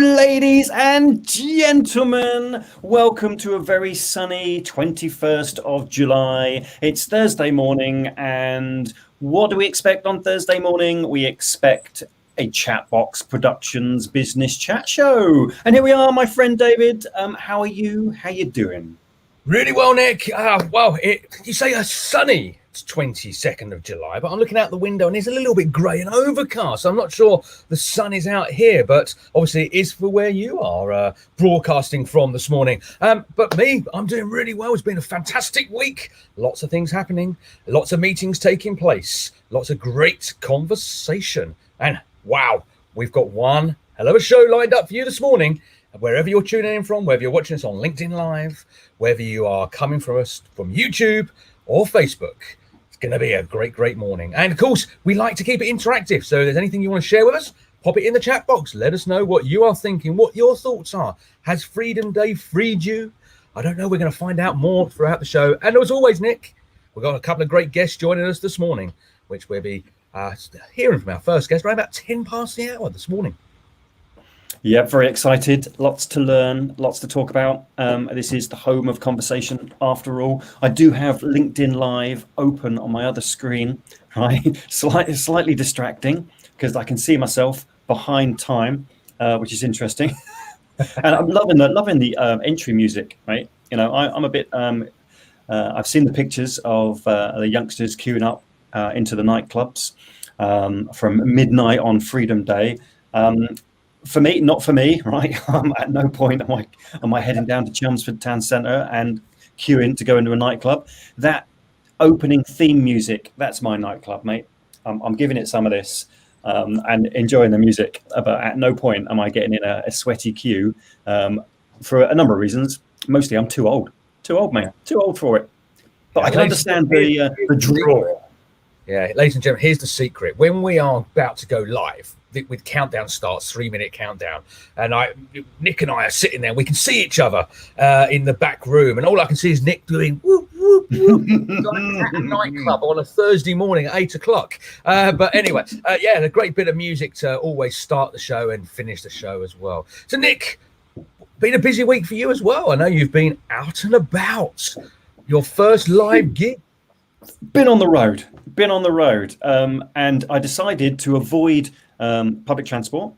Ladies and gentlemen, welcome to a very sunny 21st of July. It's Thursday morning, and what do we expect on Thursday morning? We expect a ChatBox Productions business chat show. And here we are, my friend David. How are you? How you doing? Really well, Nick. You say a sunny 22nd of July, but I'm looking out the window and it's a little bit grey and overcast. I'm not sure the sun is out here, but obviously it is for where you are broadcasting from this morning. But me, I'm doing really well. It's been a fantastic week. Lots of things happening, lots of meetings taking place, lots of great conversation. And wow, we've got one hell of a show lined up for you this morning. Wherever you're tuning in from, whether you're watching us on LinkedIn Live, whether you are coming from us from YouTube or Facebook, it's going to be a great morning. And of course, we like to keep it interactive. So if there's anything you want to share with us, pop it in the chat box. Let us know what you are thinking, what your thoughts are. Has Freedom Day freed you? I don't know. We're going to find out more throughout the show. And as always, Nick, we've got a couple of great guests joining us this morning, which we'll be hearing from our first guest around about 10 past the hour this morning. Yeah, very excited. Lots to learn, lots to talk about. This is the home of conversation after all. I do have LinkedIn Live open on my other screen, right? Slightly distracting because I can see myself behind time, which is interesting. And I'm loving the entry music, right? You know, I'm a bit, I've seen the pictures of the youngsters queuing up into the nightclubs from midnight on Freedom Day. For me, not for me, right? At no point am I heading down to Chelmsford Town Centre and queuing to go into a nightclub. That opening theme music, that's my nightclub, mate. I'm giving it some of this and enjoying the music, but at no point am I getting in a sweaty queue for a number of reasons. Mostly I'm too old, mate, too old for it. But I can understand the draw. Yeah, ladies and gentlemen, here's the secret. When we are about to go live, with countdown starts, 3-minute countdown, and Nick and I are sitting there. We can see each other in the back room, and all I can see is Nick doing whoop whoop whoop like at a nightclub on a Thursday morning at 8 o'clock. But anyway, a great bit of music to always start the show and finish the show as well. So Nick, been a busy week for you as well. I know you've been out and about. Your first live gig. Been on the road, and I decided to avoid public transport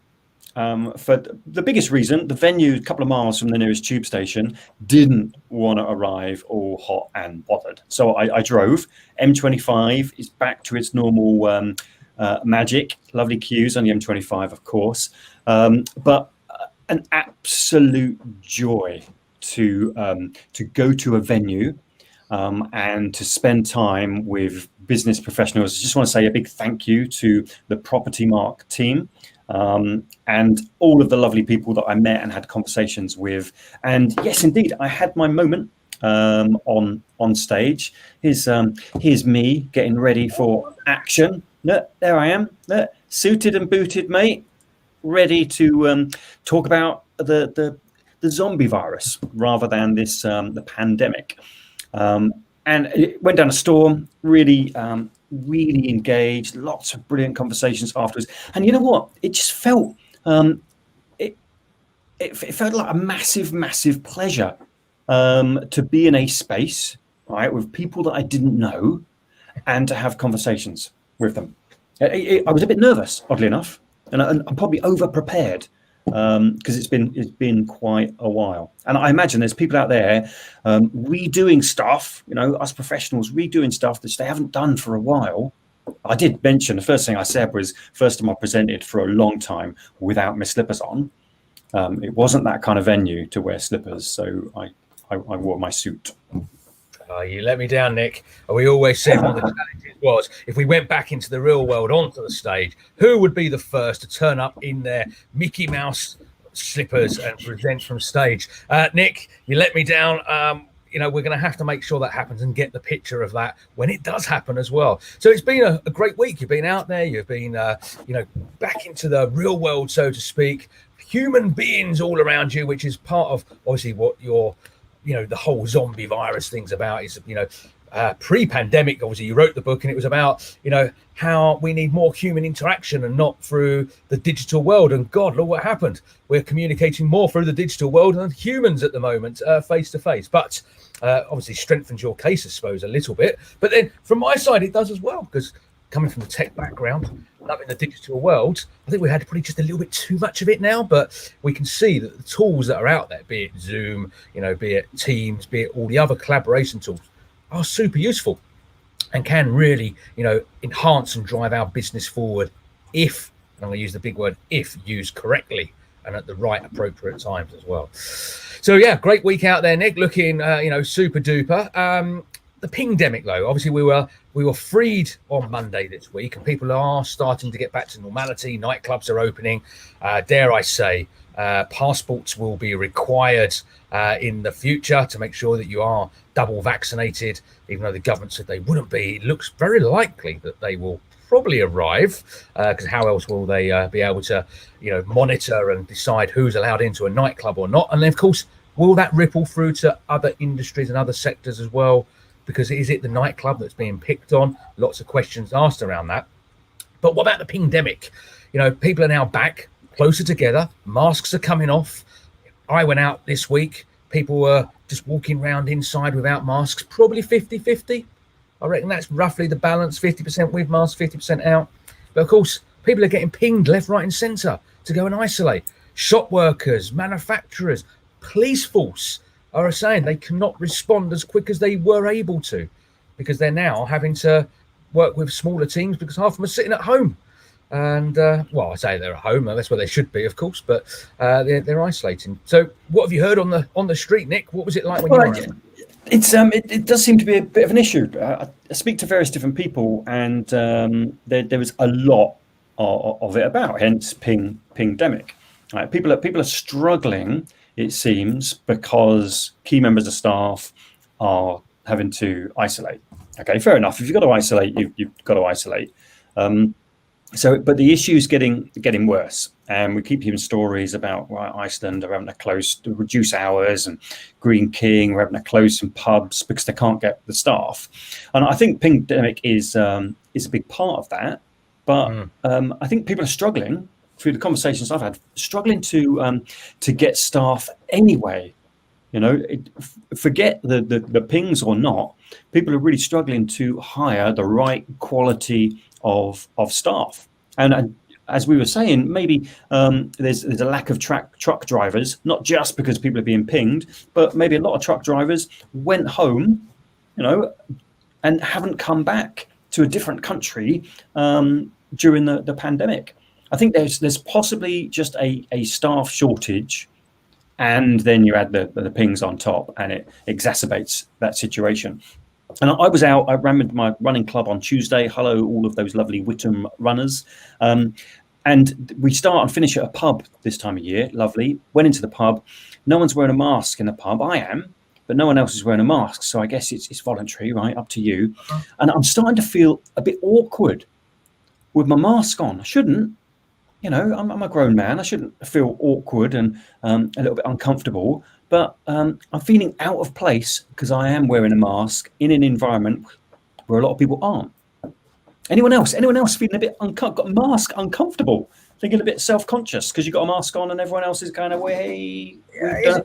for the biggest reason. The venue, a couple of miles from the nearest tube station, didn't want to arrive all hot and bothered. So I drove. M25 is back to its normal magic. Lovely queues on the M25, of course, but an absolute joy to go to a venue and to spend time with business professionals. I just want to say a big thank you to the Property Mark team. And all of the lovely people that I met and had conversations with. And yes, indeed, I had my moment on stage. Here's me getting ready for action. Look, there I am, suited and booted, mate, ready to talk about the zombie virus rather than this the pandemic. And it went down a storm. Really engaged, lots of brilliant conversations afterwards. And you know what? It just felt it felt like a massive pleasure to be in a space, right, with people that I didn't know and to have conversations with them. I was a bit nervous, oddly enough, and I'm probably over prepared because it's been quite a while. And I imagine there's people out there redoing stuff, us professionals redoing stuff that they haven't done for a while. I did mention, the first thing I said was, first time I presented for a long time without my slippers on. It wasn't that kind of venue to wear slippers, so I wore my suit. Oh, you let me down, Nick. We always said one of the challenges was, if we went back into the real world onto the stage, who would be the first to turn up in their Mickey Mouse slippers and present from stage? Nick, you let me down. We're going to have to make sure that happens and get the picture of that when it does happen as well. So it's been a great week. You've been out there. You've been, back into the real world, so to speak. Human beings all around you, which is part of obviously what you're, the whole zombie virus thing's about. Is pre-pandemic, obviously you wrote the book, and it was about how we need more human interaction and not through the digital world. And God, look what happened. We're communicating more through the digital world than humans at the moment, face to face. But obviously strengthens your case, I suppose, a little bit. But then from my side, it does as well, because coming from the tech background, loving the digital world, I think we had probably just a little bit too much of it now. But we can see that the tools that are out there, be it Zoom, be it Teams, be it all the other collaboration tools, are super useful and can really, enhance and drive our business forward if, and I'm going to use the big word, if used correctly and at the right appropriate times as well. So yeah, great week out there, Nick, looking, super duper. The pingdemic, though, obviously we were freed on Monday this week, and people are starting to get back to normality. Nightclubs are opening. Dare I say, passports will be required in the future to make sure that you are double vaccinated, even though the government said they wouldn't be. It looks very likely that they will probably arrive, because how else will they be able to, monitor and decide who's allowed into a nightclub or not? And then, of course, will that ripple through to other industries and other sectors as well? Because is it the nightclub that's being picked on? Lots of questions asked around that. But what about the pingdemic? People are now back closer together. Masks are coming off. I went out this week. People were just walking around inside without masks, probably 50-50. I reckon that's roughly the balance, 50% with masks, 50% out. But of course, people are getting pinged left, right and centre to go and isolate. Shop workers, manufacturers, police force are saying they cannot respond as quick as they were able to, because they're now having to work with smaller teams because half of them are sitting at home. And, I say they're at home. That's where they should be, of course, but they're isolating. So what have you heard on the street, Nick? What was it like when you were out? It does seem to be a bit of an issue. I speak to various different people, and there was a lot of it about, hence pingdemic. Right? People are struggling, it seems, because key members of staff are having to isolate. Okay, fair enough. If you've got to isolate, you've got to isolate. But the issue is getting worse, and we keep hearing stories about Iceland are having to reduce hours, and Green King are having to close some pubs because they can't get the staff. And I think pingdemic is a big part of that. But I think people are struggling, through the conversations I've had, struggling to get staff anyway. Forget the pings or not. People are really struggling to hire the right quality of staff. And as we were saying, maybe there's a lack of truck drivers, not just because people are being pinged, but maybe a lot of truck drivers went home, and haven't come back to a different country during the pandemic. I think there's possibly just a staff shortage, and then you add the pings on top, and it exacerbates that situation. And I was out. I ran with my running club on Tuesday. Hello, all of those lovely Whittam runners. And we start and finish at a pub this time of year. Lovely. Went into the pub. No one's wearing a mask in the pub. I am, but no one else is wearing a mask. So I guess it's voluntary, right? Up to you. And I'm starting to feel a bit awkward with my mask on. I shouldn't. You know, I'm a grown man. I shouldn't feel awkward and a little bit uncomfortable. But I'm feeling out of place because I am wearing a mask in an environment where a lot of people aren't. Anyone else feeling a bit got a mask uncomfortable, thinking a bit self-conscious because you've got a mask on and everyone else is kind of way. Yeah,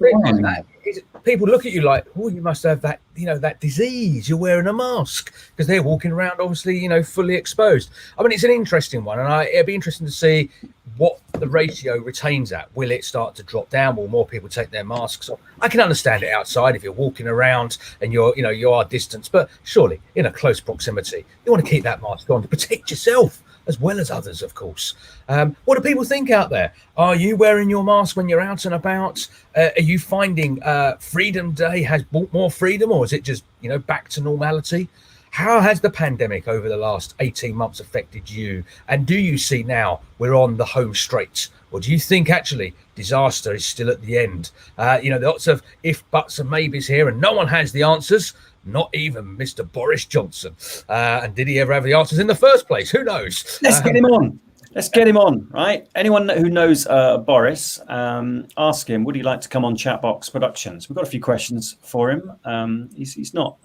people look at you like, oh, you must have that, that disease. You're wearing a mask because they're walking around, obviously, fully exposed. I mean, it's an interesting one, and it'd be interesting to see what the ratio retains at. Will it start to drop down? Will more people take their masks off? I can understand it outside if you're walking around and you are distanced, but surely in a close proximity, you want to keep that mask on to protect yourself as well as others, of course. What do people think out there? Are you wearing your mask when you're out and about? Are you finding Freedom Day has brought more freedom, or is it just, back to normality? How has the pandemic over the last 18 months affected you? And do you see now we're on the home straight? Or do you think actually disaster is still at the end? Lots of if, buts and maybes here, and no one has the answers. Not even Mr. Boris Johnson. And did he ever have the answers in the first place? Who knows? Let's get him on. Let's get him on, right? Anyone who knows Boris, ask him, would he like to come on ChatBox Productions? We've got a few questions for him. He's not...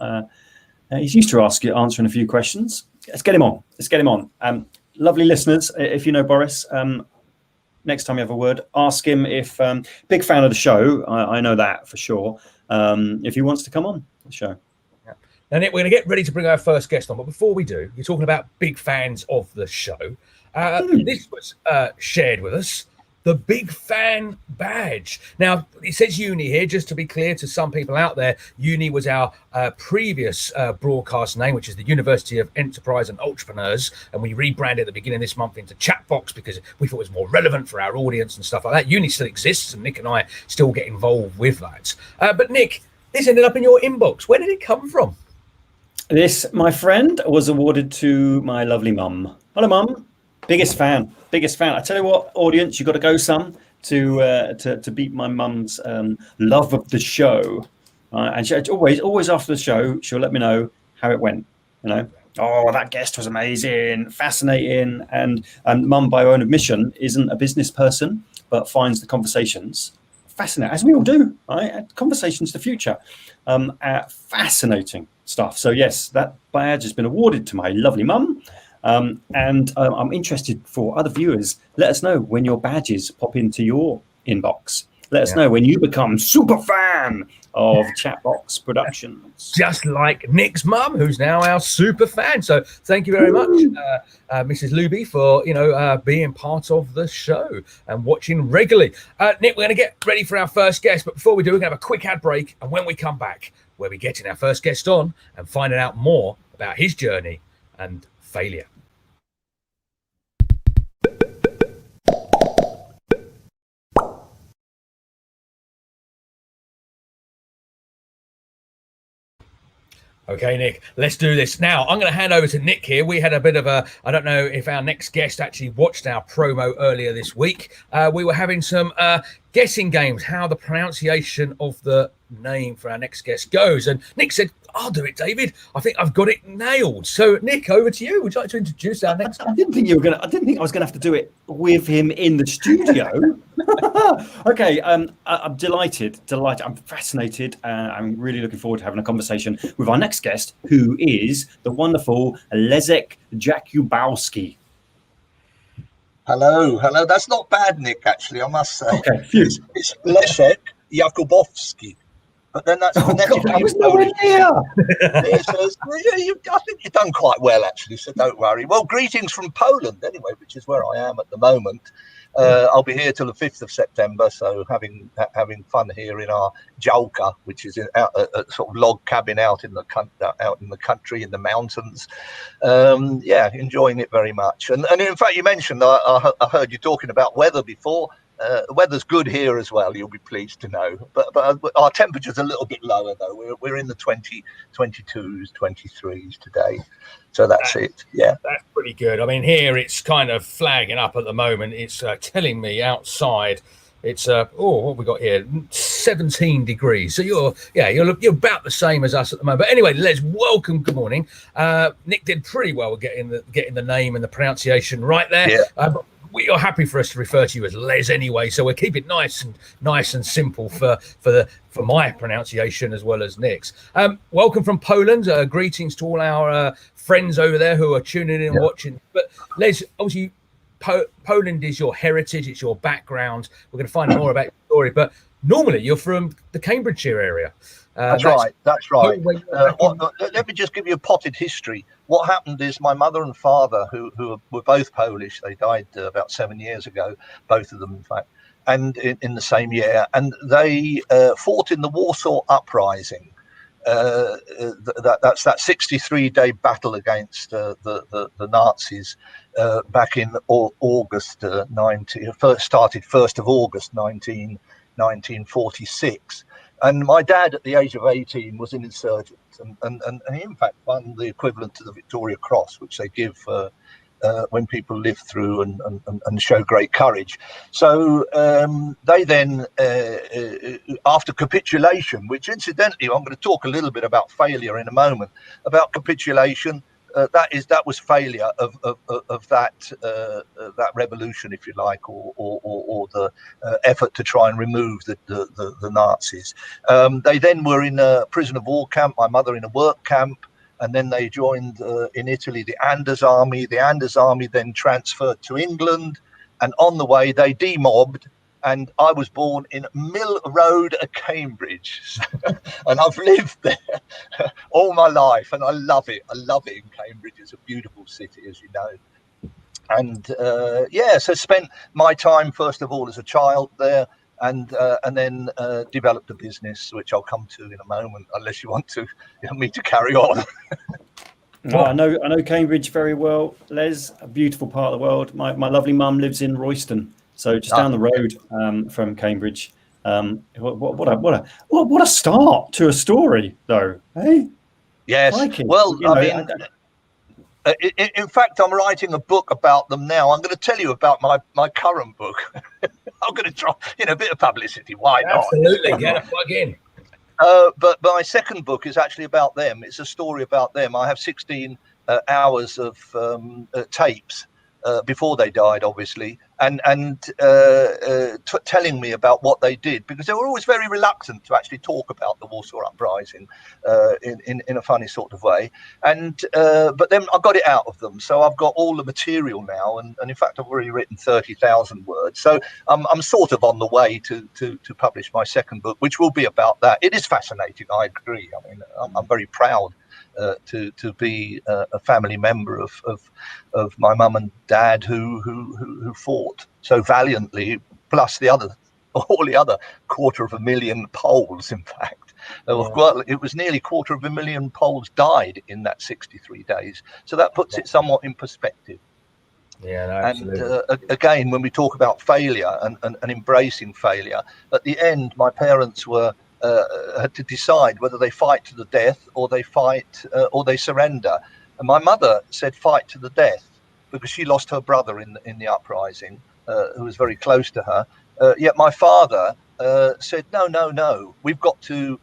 he's used to answering a few questions. Let's get him on. Lovely listeners, if you know Boris, next time you have a word, ask him if... big fan of the show. I know that for sure. If he wants to come on the show. Now, Nick, we're going to get ready to bring our first guest on. But before we do, you're talking about big fans of the show. This was shared with us, the Big Fan Badge. Now, it says Uni here, just to be clear to some people out there. Uni was our previous broadcast name, which is the University of Enterprise and Entrepreneurs. And we rebranded at the beginning of this month into ChatBox because we thought it was more relevant for our audience and stuff like that. Uni still exists, and Nick and I still get involved with that. But Nick, this ended up in your inbox. Where did it come from? This, my friend, was awarded to my lovely mum. Hello, mum. Biggest fan. I tell you what, audience, you've got to go some to beat my mum's love of the show. And she always after the show, she'll let me know how it went. Oh, that guest was amazing, fascinating. And mum, by her own admission, isn't a business person, but finds the conversations fascinating, as we all do, right? Conversations to future. Fascinating stuff. So yes, that badge has been awarded to my lovely mum. And I'm interested for other viewers. Let us know when your badges pop into your inbox. Let us know when you become super fan of ChatBox Productions. Just like Nick's mum, who's now our super fan. So thank you very much, Mrs. Luby, for being part of the show and watching regularly. Nick, we're going to get ready for our first guest. But before we do, we're going to have a quick ad break. And when we come back, we'll be getting our first guest on and finding out more about his journey and failure. Okay, Nick, let's do this. Now, I'm going to hand over to Nick here. We had a bit of I don't know if our next guest actually watched our promo earlier this week. We were having some guessing games, how the pronunciation of the name for our next guest goes. And Nick said, I'll do it, David. I think I've got it nailed. So, Nick, over to you. Would you like to introduce our next? I didn't think I was going to have to do it with him in the studio. Okay, I'm delighted. I'm fascinated. I'm really looking forward to having a conversation with our next guest, who is the wonderful Leszek Jakubowski. Hello. That's not bad, Nick, actually, I must say. Okay, it's Leszek Jakubowski. But then that's I was nowhere near. I think you've done quite well, actually, so don't worry. Well, greetings from Poland, anyway, which is where I am at the moment. I'll be here till the 5th of September, so having fun here in our działka, which is a sort of log cabin out in the country, in the mountains. Enjoying it very much. And in fact, you mentioned, I heard you talking about weather before. The weather's good here as well, you'll be pleased to know. But our temperature's a little bit lower, though. We're in the 22s, 23s today. So that's it. Yeah. That's pretty good. I mean, here it's kind of flagging up at the moment. It's telling me outside it's what have we got here? 17 degrees. So you're about the same as us at the moment. But anyway, Les, welcome. Good morning. Nick did pretty well with getting the name and the pronunciation right there. Yeah. You're happy for us to refer to you as Les anyway, so we'll keep it nice and simple for my pronunciation as well as Nick's. Welcome from Poland. Greetings to all our friends over there who are tuning in and watching. But Les, obviously, Poland is your heritage, it's your background. We're going to find more about your story, but normally you're from the Cambridgeshire area. That's right. Let me just give you a potted history. What happened is my mother and father, who were both Polish, they died about 7 years ago, both of them, in fact, and in the same year. And they fought in the Warsaw Uprising. That's that 63-day battle against the Nazis back in August 19. First started 1st of August 1946. And my dad, at the age of 18, was an insurgent, and he, in fact, won the equivalent to the Victoria Cross, which they give when people live through and show great courage. So they then, after capitulation, which incidentally, I'm going to talk a little bit about failure in a moment, about capitulation. That was failure of that revolution, if you like, or the effort to try and remove the Nazis. They then were in a prison of war camp, my mother in a work camp, and then they joined in Italy the Anders Army. The Anders Army then transferred to England, and on the way they demobbed. And I was born in Mill Road, Cambridge, and I've lived there all my life, and I love it. I love it in Cambridge. It's a beautiful city, as you know. And so spent my time first of all as a child there, and then developed a business, which I'll come to in a moment, unless you want me to carry on. Oh, I know Cambridge very well, Les. A beautiful part of the world. My lovely mum lives in Royston. So just down the road from Cambridge. What a start to a story, though. Hey, yes. Viking. Well, in fact, I'm writing a book about them now. I'm going to tell you about my current book. I'm going to try, a bit of publicity. Why not? Absolutely, get a plug in. But my second book is actually about them. It's a story about them. I have 16 hours of tapes. Before they died, obviously, and telling me about what they did, because they were always very reluctant to actually talk about the Warsaw Uprising in a funny sort of way. But then I got it out of them, so I've got all the material now, and in fact I've already written 30,000 words. So I'm sort of on the way to publish my second book, which will be about that. It is fascinating, I agree. I mean, I'm very proud to be a family member of my mum and dad who fought so valiantly, plus all the other 250,000 Poles. In fact, it was nearly 250,000 Poles died in that 63 days. So that puts it somewhat in perspective. Yeah, no, absolutely. And again, when we talk about failure and embracing failure, at the end, my parents had to decide whether they fight to the death or they surrender. And my mother said fight to the death because she lost her brother in the uprising, who was very close to her. Yet my father said, no, we've got to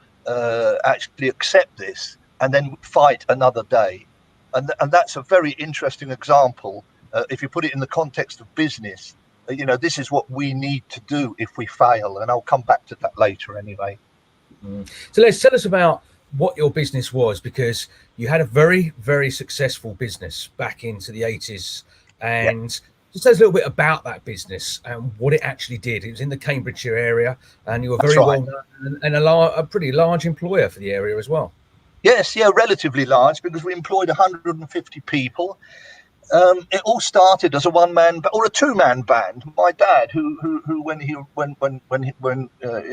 actually accept this and then fight another day. And that's a very interesting example. If you put it in the context of business, this is what we need to do if we fail. And I'll come back to that later anyway. So let's tell us about what your business was, because you had a very, very successful business back into the 80s. And just tell us a little bit about that business and what it actually did. It was in the Cambridgeshire area, and you were very well known and a pretty large employer for the area as well. Yes, relatively large, because we employed 150 people. It all started as a one-man or a two-man band. My dad, who when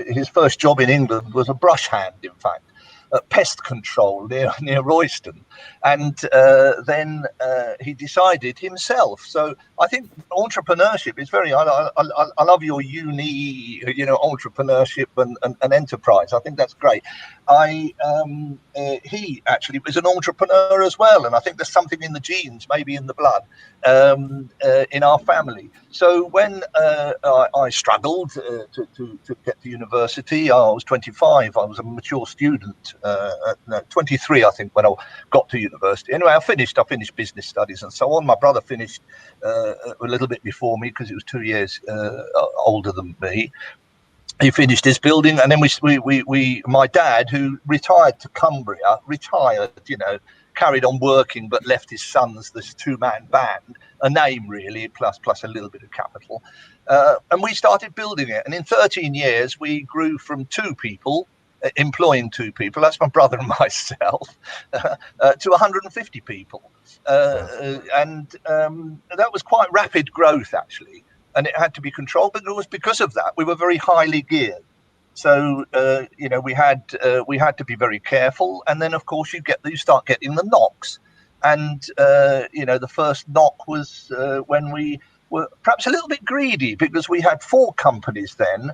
his first job in England was a brush hand, in fact, pest control near Royston, and then he decided himself. So I think entrepreneurship is very. I love your entrepreneurship and enterprise. I think that's great. He actually was an entrepreneur as well, and I think there's something in the genes, maybe in the blood, in our family. So when I struggled to get to university, I was 25. I was a mature student. 23, I think, when I got to university. Anyway, I finished business studies and so on. My brother finished a little bit before me because he was 2 years older than me. He finished his building, and then my dad, who retired to Cumbria, carried on working, but left his sons this 2-man band, a name really, plus a little bit of capital. And we started building it. And in 13 years, we grew from 2 people, employing 2 people, that's my brother and myself, to 150 people. And that was quite rapid growth, actually. And it had to be controlled, but it was because of that. We were very highly geared. So, we had to be very careful. And then, of course, you start getting the knocks. And, the first knock was when we were perhaps a little bit greedy, because we had 4 companies then.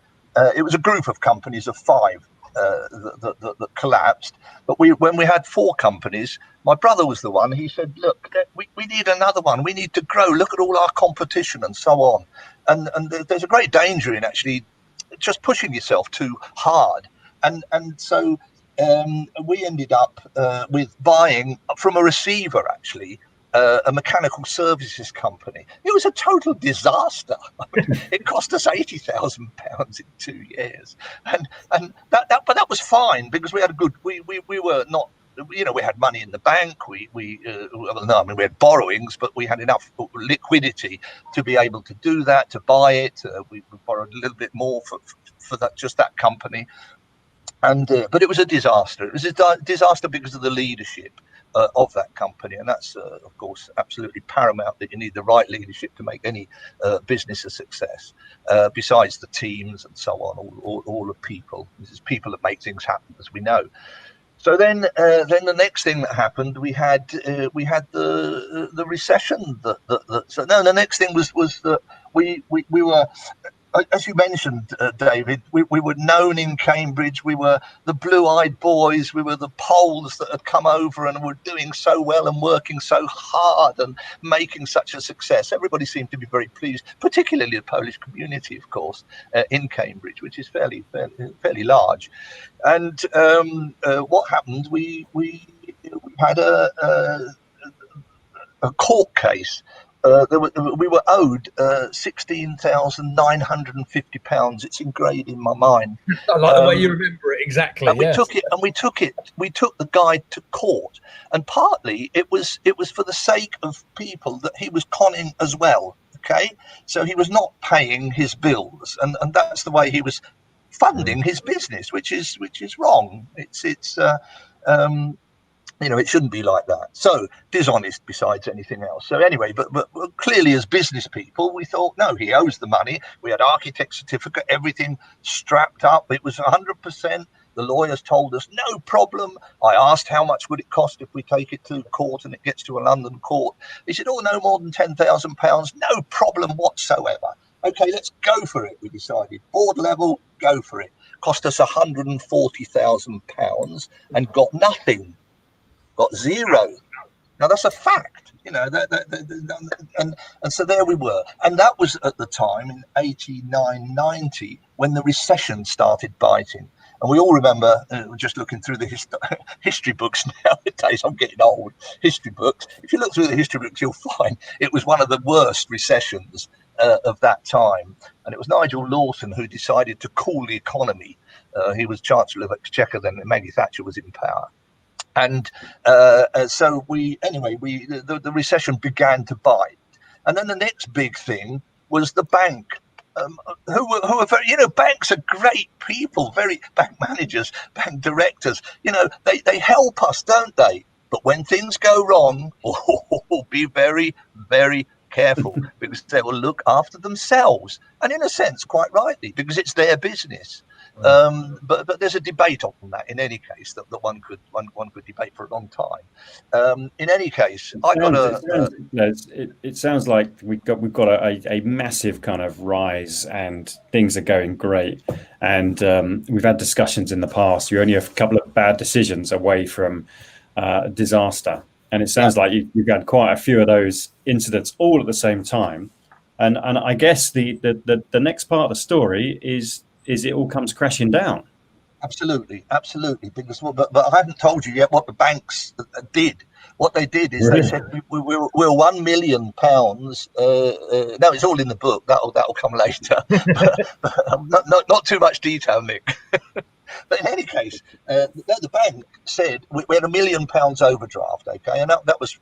It was a group of companies of 5 that collapsed. But when we had 4 companies, my brother was the one. He said, look, we need another one. We need to grow. Look at all our competition and so on. And there's a great danger in actually just pushing yourself too hard. And so we ended up with buying from a receiver, actually, a mechanical services company. It was a total disaster. I mean, it cost us £80,000 in 2 years, but that was fine, because we had we were not. We had money in the bank. We had borrowings, but we had enough liquidity to be able to do that, to buy it. We borrowed a little bit more for that company, but it was a disaster. It was a disaster because of the leadership of that company, and that's of course absolutely paramount, that you need the right leadership to make any business a success. Besides the teams and so on, all the people. This is people that make things happen, as we know. So then the next thing that happened, we had the recession. The next thing was that we were, as you mentioned, David, we were known in Cambridge. We were the blue-eyed boys. We were the Poles that had come over and were doing so well and working so hard and making such a success. Everybody seemed to be very pleased, particularly the Polish community, of course, in Cambridge, which is fairly large. And what happened? We had a court case. We were owed £16,950. It's engraved in my mind. I like the way you remember it exactly. And we took the guy to court, and partly it was for the sake of people that he was conning as well. Okay, so he was not paying his bills, and that's the way he was funding his business, which is wrong. It shouldn't be like that. So dishonest besides anything else. So anyway, but clearly as business people, we thought, no, he owes the money. We had architect certificate, everything strapped up. It was 100%. The lawyers told us, no problem. I asked how much would it cost if we take it to court and it gets to a London court. He said, no more than £10,000. No problem whatsoever. Okay, let's go for it, we decided. Board level, go for it. Cost us £140,000 and got nothing. Got zero. Now that's a fact, and so there we were. And that was at the time in 89, 90, when the recession started biting. And we all remember, just looking through the history books nowadays, I'm getting old, history books. If you look through the history books, you'll find it was one of the worst recessions of that time. And it was Nigel Lawson who decided to cool the economy. He was Chancellor of Exchequer then, and Maggie Thatcher was in power. And so the recession began to bite. And then the next big thing was the bank, who are very, banks are great people, bank managers, bank directors, they help us, don't they? But when things go wrong, be very, very careful, because they will look after themselves. And in a sense, quite rightly, because it's their business. But there's a debate on that in any case that one could debate for a long time. In any case, it sounds like we've got a massive kind of rise, and things are going great. And we've had discussions in the past. You're only a couple of bad decisions away from disaster, and it sounds like you've had quite a few of those incidents all at the same time. And I guess the next part of the story is it all comes crashing down. Absolutely. Because, but I haven't told you yet what the banks did. What they did is they said we're £1 million. No, it's all in the book. That'll come later. but not too much detail, Nick. But in any case, the bank said we had £1 million overdraft. Okay, and that was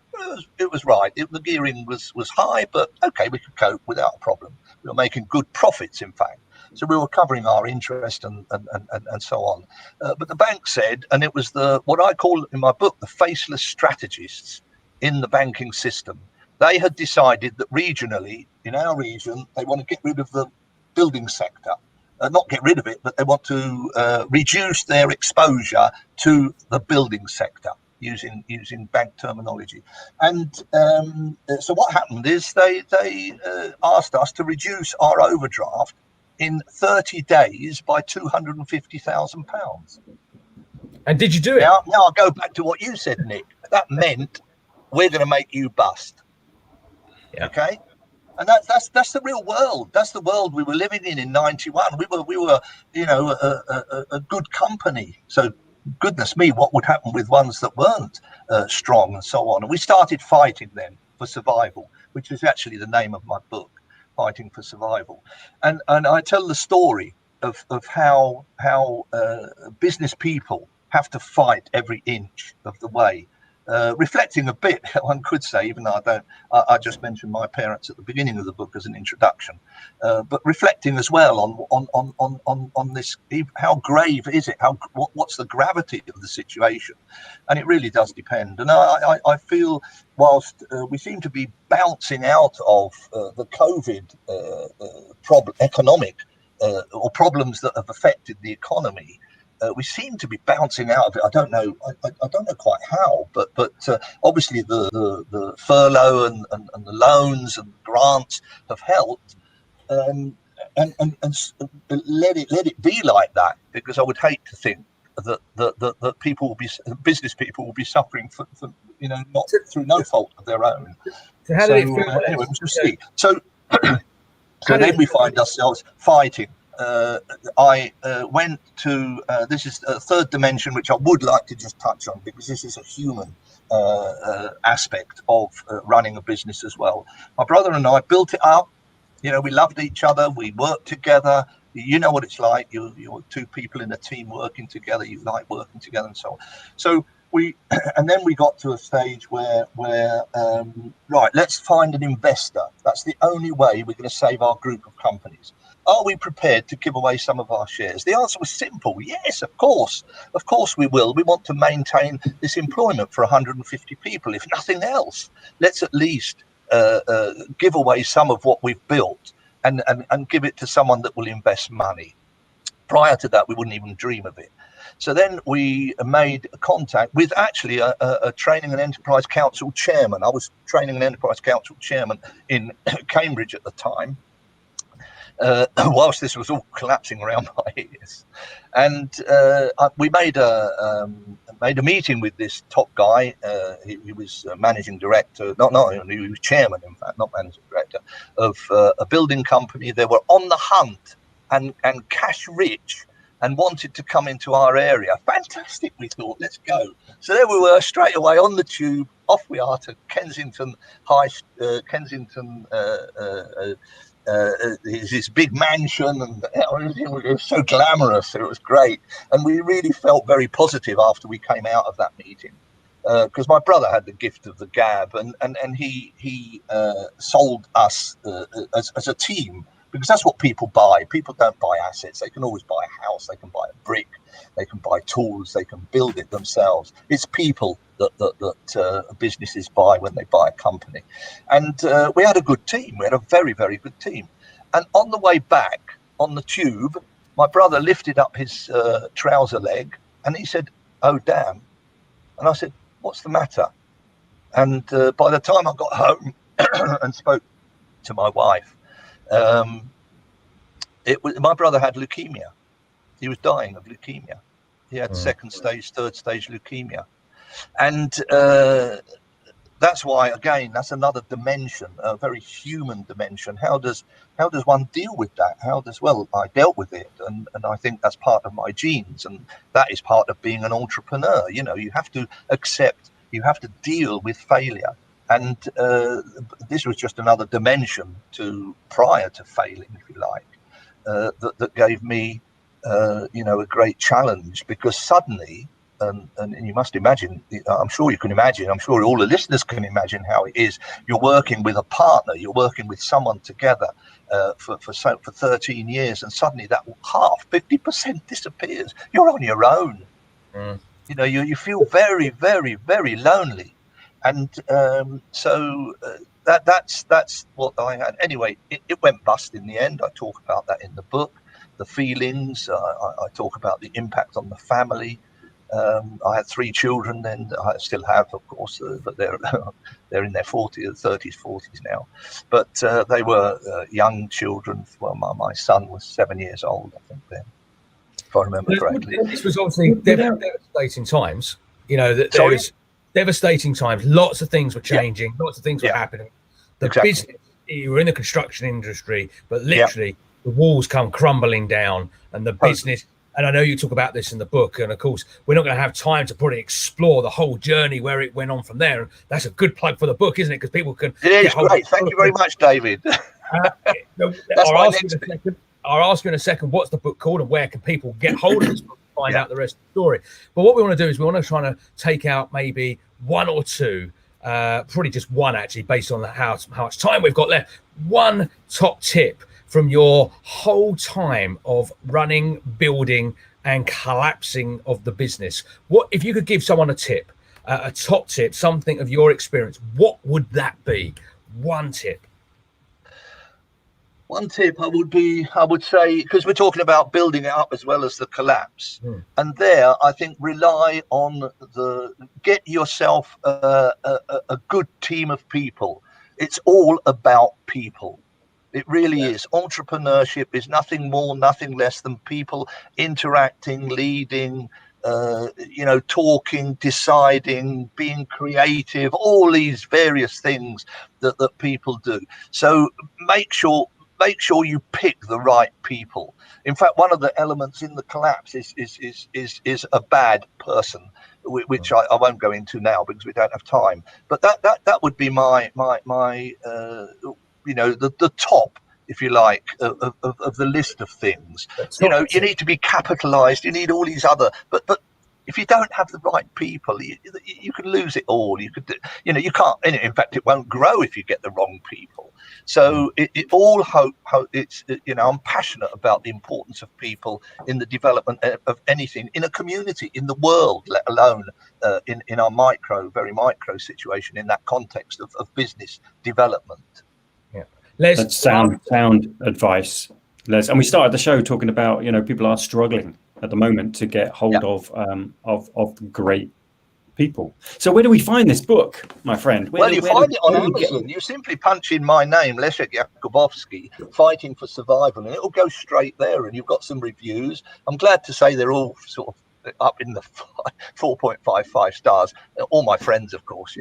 right. The gearing was high, but okay, we could cope without a problem. We were making good profits, in fact. So we were covering our interest and so on. But the bank said, and it was what I call in my book the faceless strategists in the banking system. They had decided that regionally, in our region, they want to get rid of the building sector. Not get rid of it, but they want to reduce their exposure to the building sector using bank terminology. And so what happened is they asked us to reduce our overdraft in 30 days by £250,000. And did you do it? Now I'll go back to what you said, Nick. That meant we're going to make you bust. Yeah. Okay. And that's the real world. That's the world we were living in '91. We were a good company. So goodness me, what would happen with ones that weren't strong and so on? And we started fighting then for survival, which is actually the name of my book, Fighting for Survival. And I tell the story of how business people have to fight every inch of the way. Reflecting a bit, one could say, even though I just mentioned my parents at the beginning of the book as an introduction, but reflecting as well on this, how grave is it? What's the gravity of the situation? And it really does depend. And I feel whilst we seem to be bouncing out of the COVID economic or problems that have affected the economy, we seem to be bouncing out of it. I don't know quite how, but obviously the furlough and the loans and the grants have helped, and let it be like that, because I would hate to think that business people will be suffering for not through no fault of their own. So how did it feel? Anyway, we'll see. So then we find ourselves fighting. I went to, this is a third dimension, which I would like to just touch on, because this is a human aspect of running a business as well. My brother and I built it up. We loved each other. We worked together. You know what it's like. You're two people in a team working together. You like working together and so on. So and then we got to a stage where right, let's find an investor. That's the only way we're going to save our group of companies. Are we prepared to give away some of our shares? The answer was simple. Yes, of course. Of course we will. We want to maintain this employment for 150 people. If nothing else, let's at least give away some of what we've built and give it to someone that will invest money. Prior to that, we wouldn't even dream of it. So then we made contact with actually a Training and Enterprise Council chairman. I was Training and Enterprise Council chairman in Cambridge at the time. Whilst this was all collapsing around my ears, and we made a meeting with this top guy. He was managing director, he was chairman, in fact, not managing director of a building company. They were on the hunt and cash rich and wanted to come into our area. Fantastic, we thought, let's go. So there we were, straight away on the tube. Off we are to Kensington his big mansion, and everything was so glamorous. It was great, and we really felt very positive after we came out of that meeting, because my brother had the gift of the gab, and he sold us as a team, because that's what people buy. People don't buy assets. They can always buy a house, they can buy a brick, they can buy tools, they can build it themselves. It's people that businesses buy when they buy a company. And we had a good team. We had a very, very good team. And on the way back on the tube, my brother lifted up his trouser leg and he said, "Oh, damn." And I said, "What's the matter?" And by the time I got home and spoke to my wife, my brother had leukemia. He was dying of leukemia. He had second stage, third stage leukemia. And that's why, again, that's another dimension, a very human dimension. How does one deal with that? I dealt with it, and I think that's part of my genes, and that is part of being an entrepreneur. You know, you have to accept, you have to deal with failure. And this was just another dimension prior to failing, if you like, that gave me, a great challenge, because suddenly, and you must imagine, I'm sure you can imagine, I'm sure all the listeners can imagine how it is. You're working with a partner, you're working with someone together for 13 years, and suddenly that 50% disappears. You're on your own. You know, you feel very, very, very lonely. And so that's what I had. Anyway, it went bust in the end. I talk about that in the book, the feelings. I talk about the impact on the family. I had 3 children then. I still have, of course, but they're in their 30s, 40s now. But they were young children. Well, my son was 7 years old, I think, then, if I remember correctly. This was obviously devastating times. You know, there was devastating times. Lots of things were changing. Lots of things were happening. The business, you were in the construction industry, but literally the walls come crumbling down, and the business. And I know you talk about this in the book, and of course, we're not going to have time to probably explore the whole journey where it went on from there. And that's a good plug for the book, isn't it? Because people can. It is great. Thank you very much, David. I'll ask you in a second, what's the book called, and where can people get hold of this book and find out the rest of the story? But what we want to do is we want to try to take out maybe one or two, probably just one actually, based on how much time we've got left. One top tip from your whole time of running, building, and collapsing of the business. What if you could give someone a tip, a top tip, something of your experience? What would that be? One tip. One tip I would say, because we're talking about building it up as well as the collapse, and there I think rely on get yourself a good team of people. It's all about people. It really is. Entrepreneurship is nothing more, nothing less than people interacting, leading, talking, deciding, being creative, all these various things that people do. So make sure you pick the right people. In fact, one of the elements in the collapse is a bad person, which I won't go into now because we don't have time. But that would be my the top, if you like, of the list of things. You need to be capitalized. You need all these other, but if you don't have the right people, you can lose it all. You can't. In fact, it won't grow if you get the wrong people. So I'm passionate about the importance of people in the development of anything in a community, in the world, let alone in our very micro situation in that context of business development. That's sound advice, Les. And we started the show talking about, people are struggling at the moment to get hold of great people. So where do we find this book, my friend? You find it on Amazon. You simply punch in my name, Leszek Jakubowski, Fighting for Survival, and it'll go straight there. And you've got some reviews. I'm glad to say they're all sort of up in the 4.55 stars. All my friends, of course,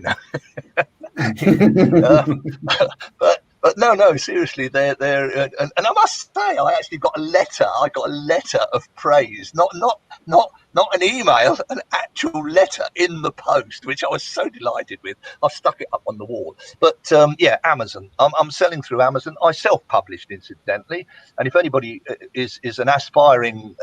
But no, seriously, they're and I must say, I actually got a letter. I got a letter of praise, not an email, an actual letter in the post, which I was so delighted with. I've stuck it up on the wall. But Amazon. I'm selling through Amazon. I self-published, incidentally. And if anybody is an aspiring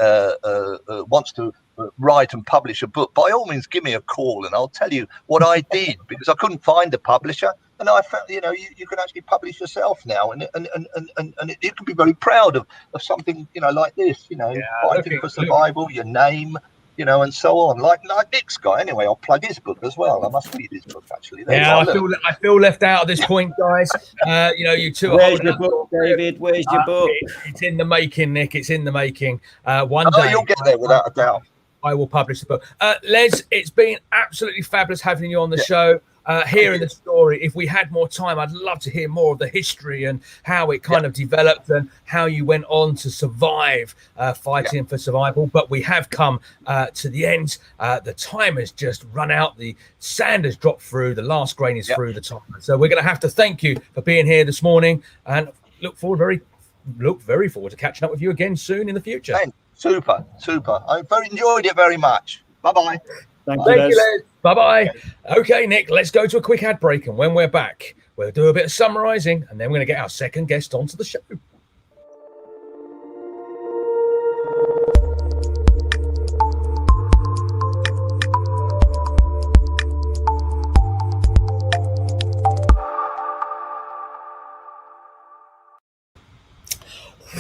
wants to write and publish a book, by all means, give me a call and I'll tell you what I did, because I couldn't find a publisher. And I found, you can actually publish yourself now, and you can be very proud of something, like this, Fighting for Survival, your name, and so on. Like Nick's guy. Anyway, I'll plug his book as well. I must read his book, actually. Yeah, I feel left out at this point, guys. You two are Where's your book, David? Where's your book? It's in the making, Nick. It's in the making. One day you'll get there without a doubt. I will publish the book. Les, it's been absolutely fabulous having you on the show. Hearing the story. If we had more time, I'd love to hear more of the history and how it kind of developed and how you went on to survive fighting for survival. But we have come to the end. The time has just run out. The sand has dropped through. The last grain is through the top. So we're going to have to thank you for being here this morning, and look very forward to catching up with you again soon in the future. Thanks. Super. I enjoyed it very much. Bye-bye. Thank you, Les. Bye-bye. Okay, Nick, let's go to a quick ad break. And when we're back, we'll do a bit of summarising, and then we're going to get our second guest onto the show.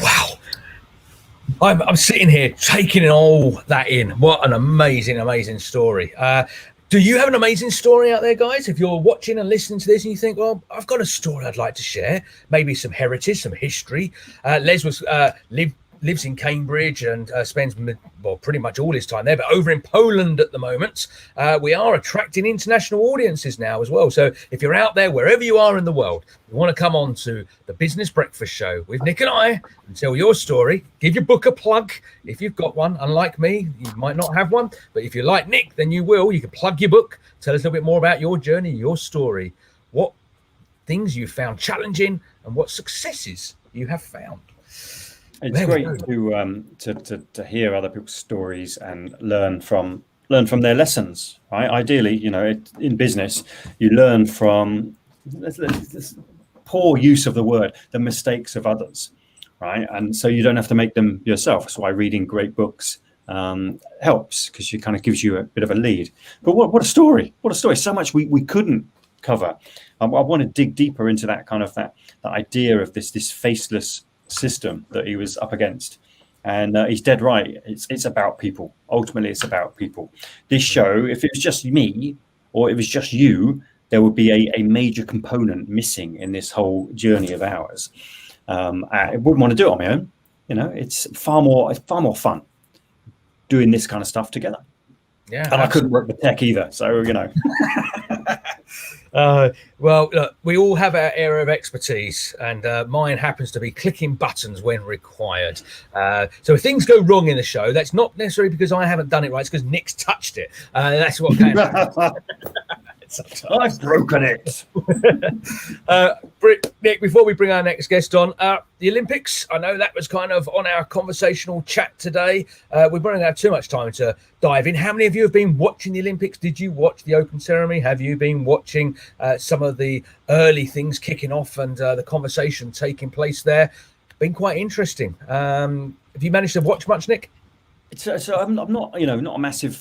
Wow. I'm sitting here taking all that in. What an amazing story. Do you have an amazing story out there, guys? If you're watching and listening to this and you think, well, I've got a story I'd like to share, maybe some heritage, some history. Les lives in Cambridge and spends pretty much all his time there, but over in Poland at the moment. We are attracting international audiences now as well. So if you're out there, wherever you are in the world, you want to come on to the Business Breakfast Show with Nick and I and tell your story, give your book a plug if you've got one. Unlike me, you might not have one, but if you like Nick, then you will. You can plug your book, tell us a little bit more about your journey, your story, what things you found challenging and what successes you have found. It's great to hear other people's stories and learn from their lessons, right? Ideally, in business, you learn from this poor use of the word, the mistakes of others, right? And so you don't have to make them yourself. That's why reading great books helps, because it kind of gives you a bit of a lead. But what a story! What a story! So much we couldn't cover. I want to dig deeper into that kind of that idea of this faceless system that he was up against, and he's dead right. It's about people. Ultimately, it's about people. This show, if it was just me or it was just you, there would be a major component missing in this whole journey of ours. I wouldn't want to do it on my own. It's far more fun doing this kind of stuff together. Yeah, and I couldn't work the tech either, so well, look, we all have our area of expertise, and mine happens to be clicking buttons when required. So if things go wrong in the show, that's not necessarily because I haven't done it right. It's because Nick's touched it. That's what came out. I've broken it. Nick, before we bring our next guest on, the Olympics, I know that was kind of on our conversational chat today. We won't have too much time to dive in. How many of you have been watching the Olympics? Did you watch the open ceremony? Have you been watching some of the early things kicking off and the conversation taking place there? Been quite interesting. Have you managed to watch much, Nick? So I'm not, not a massive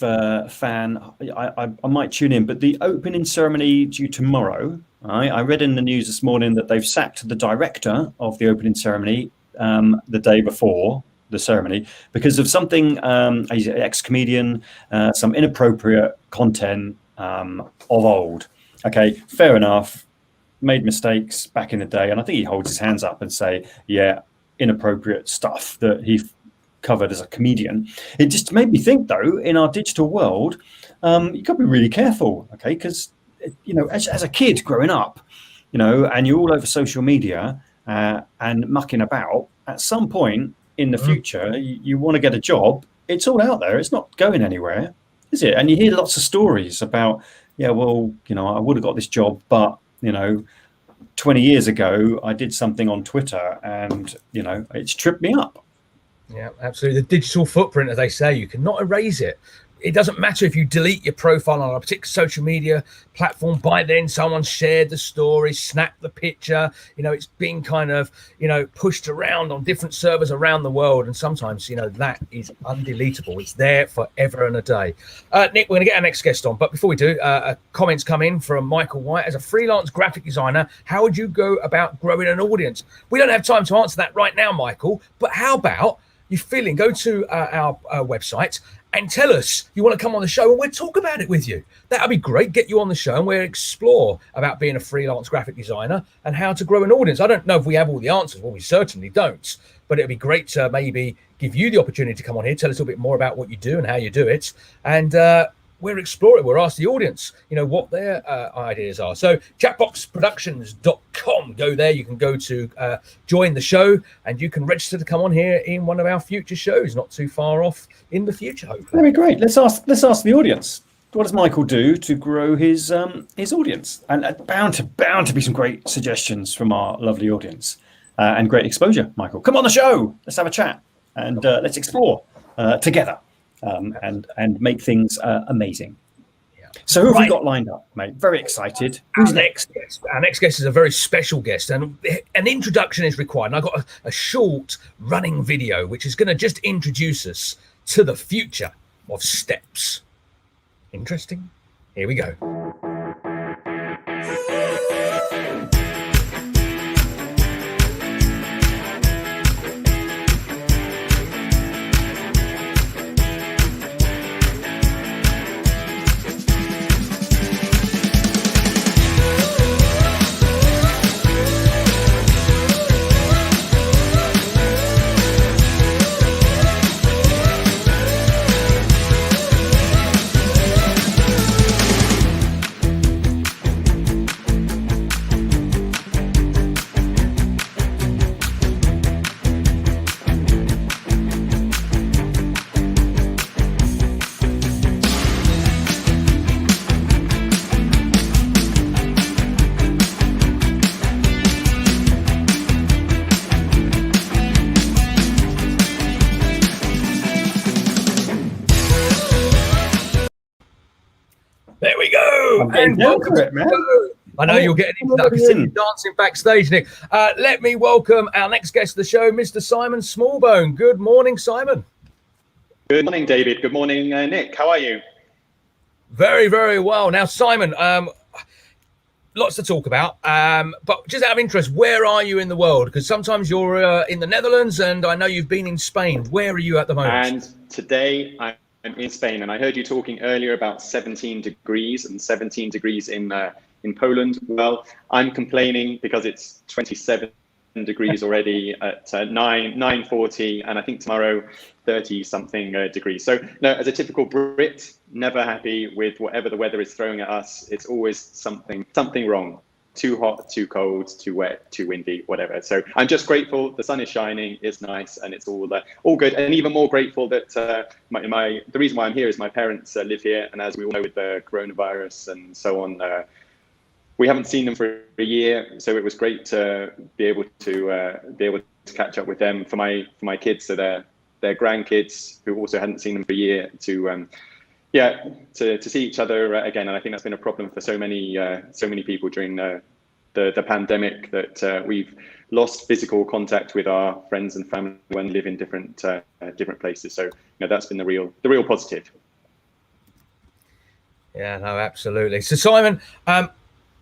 fan. I might tune in, but the opening ceremony due tomorrow. I read in the news this morning that they've sacked the director of the opening ceremony the day before the ceremony because of something. He's an ex-comedian, some inappropriate content of old. Okay, fair enough. Made mistakes back in the day, and I think he holds his hands up and say, yeah, inappropriate stuff that he covered as a comedian. It just made me think, though, in our digital world, you got to be really careful, okay? Because as a kid growing up, and you're all over social media and mucking about. At some point in the future, you want to get a job. It's all out there. It's not going anywhere, is it? And you hear lots of stories about, I would have got this job, but 20 years ago, I did something on Twitter, and it's tripped me up. Yeah, absolutely. The digital footprint, as they say, you cannot erase it. It doesn't matter if you delete your profile on a particular social media platform. By then, someone shared the story, snapped the picture. It's being kind of, pushed around on different servers around the world. And sometimes, that is undeletable. It's there forever and a day. Nick, we're going to get our next guest on. But before we do, comments come in from Michael White. As a freelance graphic designer, how would you go about growing an audience? We don't have time to answer that right now, Michael. But how about you go to our website and tell us you want to come on the show and we'll talk about it with you. That'd be great. Get you on the show and we'll explore about being a freelance graphic designer and how to grow an audience. I don't know if we have all the answers. Well, we certainly don't, but it'd be great to maybe give you the opportunity to come on here, tell us a little bit more about what you do and how you do it. And we'll explore it. We'll ask the audience, what their ideas are. So chatboxproductions.com. Go there. You can go to join the show and you can register to come on here in one of our future shows, not too far off in the future, hopefully. That'd be great. Let's ask the audience. What does Michael do to grow his audience? And bound to be some great suggestions from our lovely audience and great exposure, Michael. Come on the show. Let's have a chat and let's explore together. And make things amazing. Yeah. So who have we got lined up, mate? Very excited. Who's next? Our next guest is a very special guest, and an introduction is required. And I got a short running video, which is going to just introduce us to the future of steps. Interesting. Here we go. There we go. And welcome it, man. I know you're getting into that. I can see you dancing backstage, Nick. Let me welcome our next guest of the show, Mr. Simon Smallbone. Good morning, Simon. Good morning, David. Good morning, Nick. How are you? Very, very well. Now, Simon, lots to talk about, but just out of interest, where are you in the world? Because sometimes you're in the Netherlands, and I know you've been in Spain. Where are you at the moment? And today I'm in Spain, and I heard you talking earlier about 17 degrees and 17 degrees in Poland. Well, I'm complaining because it's 27 degrees already at 9:40, and I think tomorrow 30 something degrees. So no, as a typical Brit, never happy with whatever the weather is throwing at us. It's always something wrong. Too hot, too cold, too wet, too windy, whatever. So I'm just grateful the sun is shining, it's nice, and it's all good. And even more grateful that the reason why I'm here is my parents live here, and as we all know with the coronavirus and so on, we haven't seen them for a year. So it was great to be able to catch up with them. For my kids, so their grandkids who also hadn't seen them for a year, to see each other again. And I think that's been a problem for so many people during the pandemic, that we've lost physical contact with our friends and family when they live in different places. So that's been the real positive. Yeah, no, absolutely. So Simon,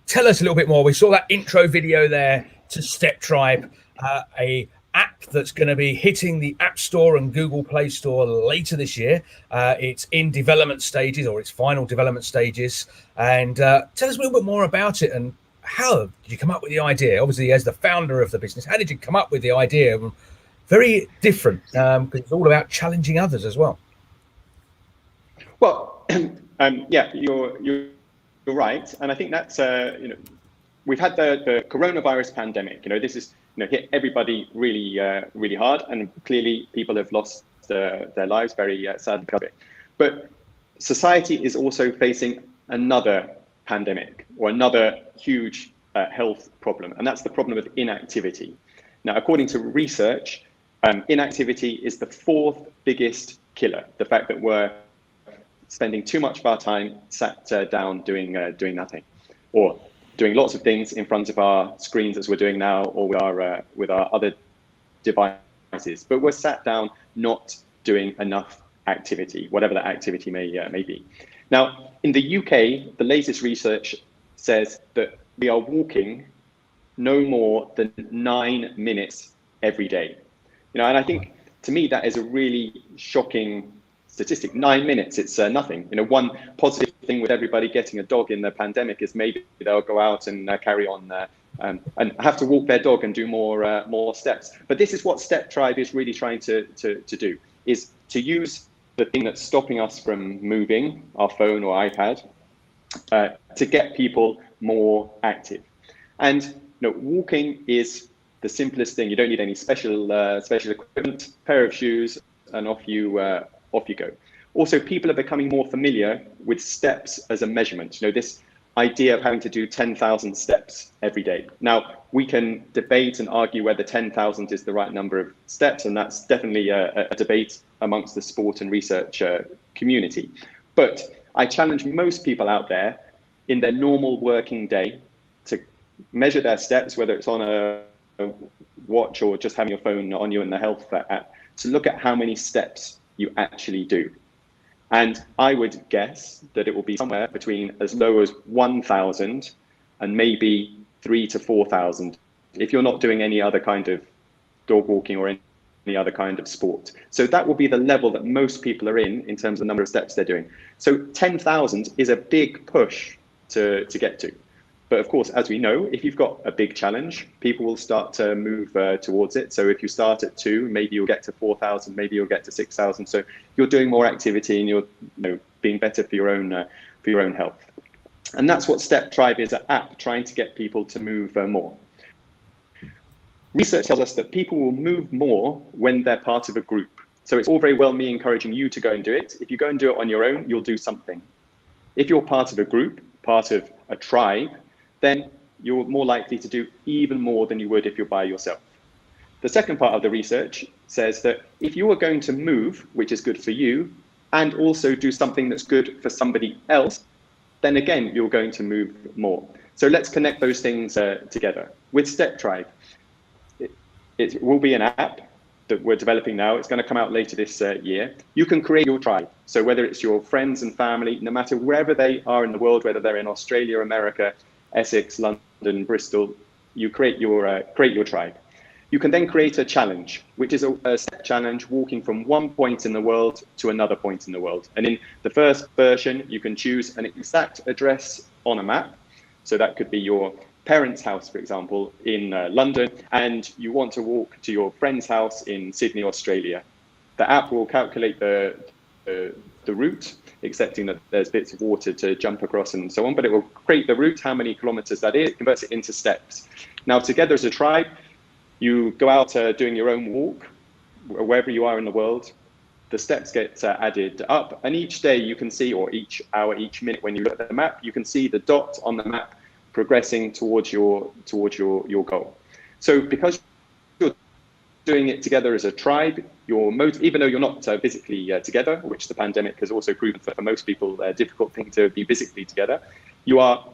tell us a little bit more. We saw that intro video there to StepTribe, a app that's going to be hitting the App Store and Google Play Store later this year. It's in development stages, or its final development stages. And tell us a little bit more about it, and how did you come up with the idea? Obviously, as the founder of the business, how did you come up with the idea? Very different, because it's all about challenging others as well. Well, you're right, and I think that's we've had the coronavirus pandemic. This is hit everybody really hard, and clearly people have lost their lives very sadly because of it. But society is also facing another pandemic, or another huge health problem, and that's the problem of inactivity. Now, according to research, inactivity is the fourth biggest killer. The fact that we're spending too much of our time sat down doing nothing, or doing lots of things in front of our screens as we're doing now, or with our other devices. But we're sat down not doing enough activity, whatever that activity may be. Now, in the UK, the latest research says that we are walking no more than 9 minutes every day. And I think, to me, that is a really shocking statistic, 9 minutes, it's nothing. You know, one positive thing with everybody getting a dog in the pandemic is maybe they'll go out and carry on and have to walk their dog and do more steps. But this is what StepTribe is really trying to do, is to use the thing that's stopping us from moving, our phone or iPad, to get people more active. And you know, walking is the simplest thing. You don't need any special equipment, pair of shoes, and off you go. Also, people are becoming more familiar with steps as a measurement. You know, this idea of having to do 10,000 steps every day. Now, we can debate and argue whether 10,000 is the right number of steps, and that's definitely a debate amongst the sport and research community. But I challenge most people out there in their normal working day to measure their steps, whether it's on a watch or just having your phone on you in the health app, to look at how many steps you actually do. And I would guess that it will be somewhere between as low as 1,000 and maybe 3,000 to 4,000 if you're not doing any other kind of dog walking or any other kind of sport. So that will be the level that most people are in terms of the number of steps they're doing. So 10,000 is a big push to get to. But of course, as we know, if you've got a big challenge, people will start to move towards it. So if you start at 2, maybe you'll get to 4,000, maybe you'll get to 6,000. So you're doing more activity and you're being better for your own health. And that's what StepTribe is, an app trying to get people to move more. Research tells us that people will move more when they're part of a group. So it's all very well me encouraging you to go and do it. If you go and do it on your own, you'll do something. If you're part of a group, part of a tribe, then you're more likely to do even more than you would if you're by yourself. The second part of the research says that if you are going to move, which is good for you, and also do something that's good for somebody else, then again, you're going to move more. So let's connect those things together. With StepTribe, it will be an app that we're developing now. It's going to come out later this year. You can create your tribe. So whether it's your friends and family, no matter wherever they are in the world, whether they're in Australia, America, Essex, London, Bristol, you create your tribe. You can then create a challenge, which is a step challenge walking from one point in the world to another point in the world. And in the first version, you can choose an exact address on a map. So that could be your parents' house, for example, in London, and you want to walk to your friend's house in Sydney, Australia. The app will calculate the route, accepting that there's bits of water to jump across and so on, but it will create the route, how many kilometers that is, converts it into steps. Now, together as a tribe, you go out doing your own walk, wherever you are in the world, the steps get added up, and each day you can see, or each hour, each minute, when you look at the map, you can see the dot on the map progressing towards your goal. So because you're doing it together as a tribe, even though you're not physically together, which the pandemic has also proven for most people a difficult thing to be physically together, you are